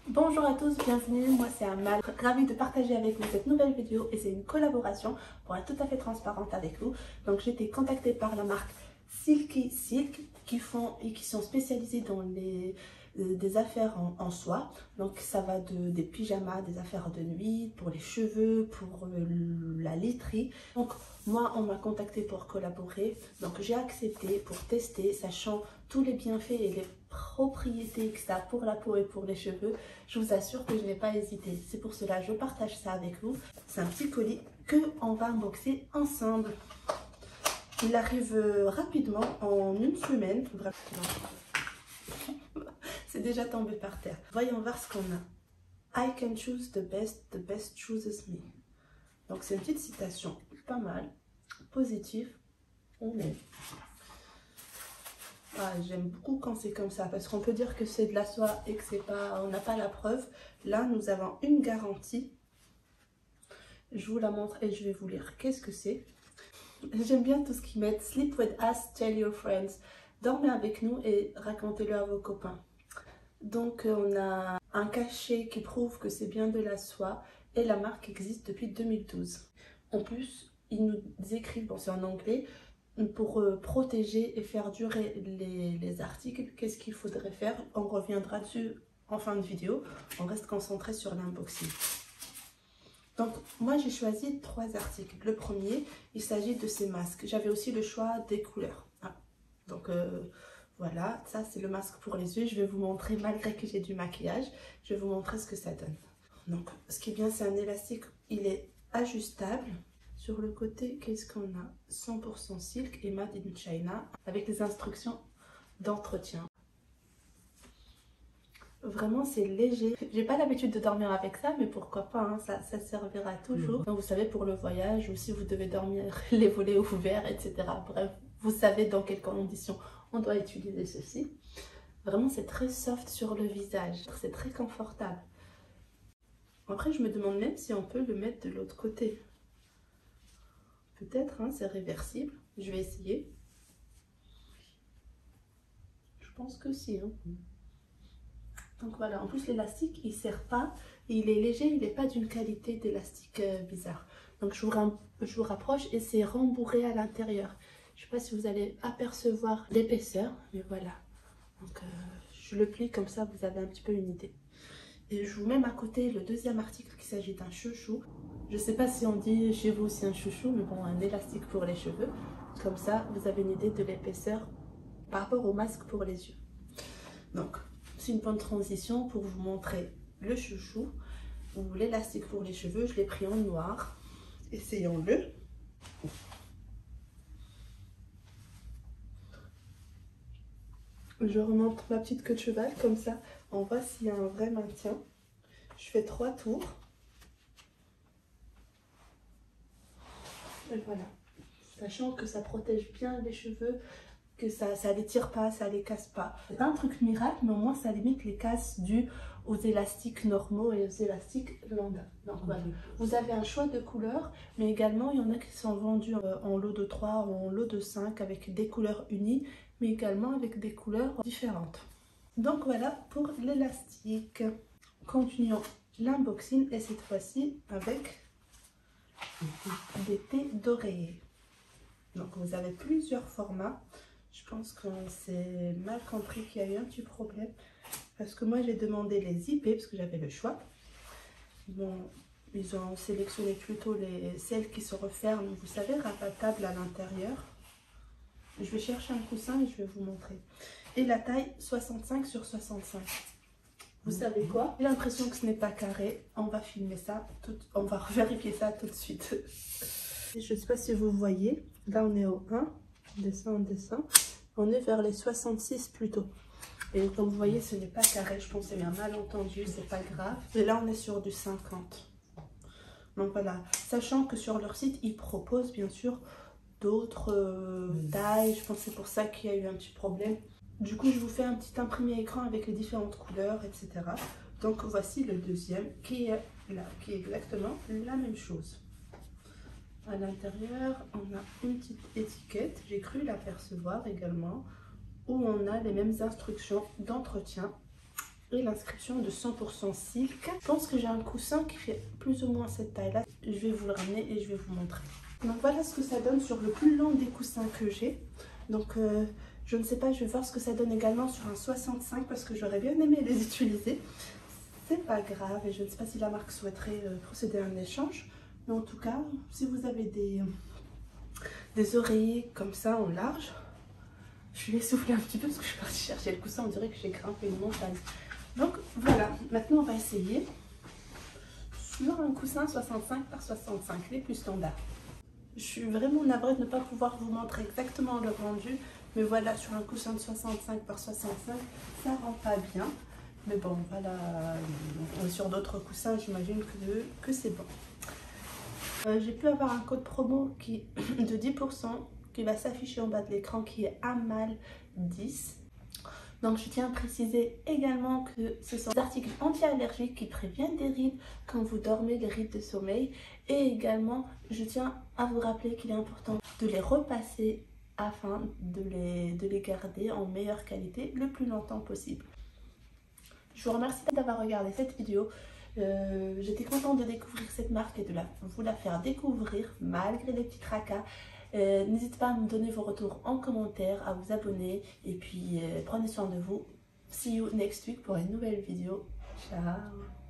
Bonjour à tous, bienvenue, moi c'est Amal, ravie de partager avec vous cette nouvelle vidéo et c'est une collaboration pour être tout à fait transparente avec vous. Donc j'ai été contactée par la marque Silky Silk qui sont spécialisés dans des affaires en soie. Donc ça va des pyjamas, des affaires de nuit, pour les cheveux, pour la literie. Donc moi on m'a contacté pour collaborer, donc j'ai accepté pour tester, sachant tous les bienfaits et les propriétés que ça a pour la peau et pour les cheveux. Je vous assure que je n'ai pas hésité. C'est pour cela que je partage ça avec vous. C'est un petit colis que on va unboxer ensemble. Il arrive rapidement, en une semaine. C'est déjà tombé par terre. Voyons voir ce qu'on a. I can choose the best chooses me. Donc c'est une petite citation pas mal, positive. On est. Ah, j'aime beaucoup quand c'est comme ça parce qu'on peut dire que c'est de la soie et que c'est pas, on n'a pas la preuve. Là, nous avons une garantie. Je vous la montre et je vais vous lire. Qu'est-ce que c'est? J'aime bien tout ce qu'ils mettent. Sleep with us, tell your friends. Dormez avec nous et racontez-le à vos copains. Donc, on a un cachet qui prouve que c'est bien de la soie et la marque existe depuis 2012. En plus, ils nous écrivent, bon, c'est en anglais, pour protéger et faire durer les articles. Qu'est-ce qu'il faudrait faire? On reviendra dessus en fin de vidéo. On reste concentré sur l'unboxing. Donc moi j'ai choisi 3 articles. Le premier, il s'agit de ces masques. J'avais aussi le choix des couleurs. Donc voilà, ça c'est le masque pour les yeux. Je vais vous montrer, malgré que j'ai du maquillage, je vais vous montrer ce que ça donne. Donc ce qui est bien, c'est un élastique, il est ajustable. Sur le côté, qu'est-ce qu'on a? 100% silk et made in China avec les instructions d'entretien. Vraiment, c'est léger. J'ai pas l'habitude de dormir avec ça, mais pourquoi pas, hein, ça servira toujours. Donc, vous savez, pour le voyage, ou si vous devez dormir les volets ouverts, etc. Bref, vous savez dans quelles conditions on doit utiliser ceci. Vraiment, c'est très soft sur le visage. C'est très confortable. Après, je me demande même si on peut le mettre de l'autre côté. Peut-être, hein, c'est réversible. Je vais essayer. Je pense que si. Hein. Donc voilà, en plus l'élastique, il ne serre pas. Il est léger, il n'est pas d'une qualité d'élastique bizarre. Donc je vous rapproche et c'est rembourré à l'intérieur. Je ne sais pas si vous allez apercevoir l'épaisseur, mais voilà. Donc je le plie comme ça, vous avez un petit peu une idée. Et je vous mets à côté le deuxième article qui s'agit d'un chouchou. Je ne sais pas si on dit chez vous aussi un chouchou, mais bon, un élastique pour les cheveux. Comme ça, vous avez une idée de l'épaisseur par rapport au masque pour les yeux. Donc, c'est une bonne transition pour vous montrer le chouchou ou l'élastique pour les cheveux. Je l'ai pris en noir. Essayons-le. Je remonte ma petite queue de cheval, comme ça, on voit s'il y a un vrai maintien. Je fais 3 tours. Et voilà. Sachant que ça protège bien les cheveux, que ça les tire pas, ça les casse pas. C'est pas un truc miracle, mais au moins ça limite les casses dues aux élastiques normaux et aux élastiques lambda. Donc voilà. Vous avez un choix de couleurs, mais également il y en a qui sont vendus en lot de 3 ou en lot de 5 avec des couleurs unies, mais également avec des couleurs différentes. Donc voilà pour l'élastique. Continuons l'unboxing et cette fois-ci avec des thés d'oreiller. Donc vous avez plusieurs formats. Je pense qu'on s'est mal compris qu'il y a eu un petit problème. Parce que moi j'ai demandé les zippés parce que j'avais le choix. Bon, ils ont sélectionné plutôt celles qui se referment, vous savez, rabattables à l'intérieur. Je vais chercher un coussin et je vais vous montrer. Et la taille 65 sur 65. Vous savez quoi? J'ai l'impression que ce n'est pas carré. On va filmer ça, on va vérifier ça tout de suite. Je ne sais pas si vous voyez. Là on est au 1. On descend. On est vers les 66 plutôt. Et comme vous voyez, ce n'est pas carré. Je pense que c'est un malentendu, c'est pas grave. Et là on est sur du 50. Donc voilà. Sachant que sur leur site, ils proposent bien sûr d'autres tailles. Je pense que c'est pour ça qu'il y a eu un petit problème. Du coup, je vous fais un petit imprimé écran avec les différentes couleurs, etc. Donc, voici le deuxième qui est là, qui est exactement la même chose. À l'intérieur, on a une petite étiquette, j'ai cru l'apercevoir également, où on a les mêmes instructions d'entretien. et l'inscription de 100% silk. Je pense que j'ai un coussin qui fait plus ou moins cette taille là. Je vais vous le ramener et je vais vous montrer. Donc voilà ce que ça donne sur le plus long des coussins que j'ai. Donc je ne sais pas, je vais voir ce que ça donne également sur un 65 parce que j'aurais bien aimé les utiliser. C'est pas grave et je ne sais pas si la marque souhaiterait procéder à un échange. Mais en tout cas, si vous avez des oreillers comme ça en large, je vais souffler un petit peu parce que je suis partie chercher le coussin, on dirait que j'ai grimpé une montagne. Donc voilà, maintenant on va essayer sur un coussin 65 par 65, les plus standards. Je suis vraiment navrée de ne pas pouvoir vous montrer exactement le rendu, mais voilà, sur un coussin de 65 par 65, ça rend pas bien. Mais bon, voilà, sur d'autres coussins, j'imagine que c'est bon. J'ai pu avoir un code promo de 10% qui va s'afficher en bas de l'écran, qui est AMAL10. Donc je tiens à préciser également que ce sont des articles anti-allergiques qui préviennent des rides quand vous dormez, les rides de sommeil. Et également, je tiens à vous rappeler qu'il est important de les repasser afin de les garder en meilleure qualité le plus longtemps possible. Je vous remercie d'avoir regardé cette vidéo. J'étais contente de découvrir cette marque et de vous la faire découvrir malgré les petits tracas. N'hésitez pas à me donner vos retours en commentaire, à vous abonner et puis prenez soin de vous. See you next week pour une nouvelle vidéo. Ciao.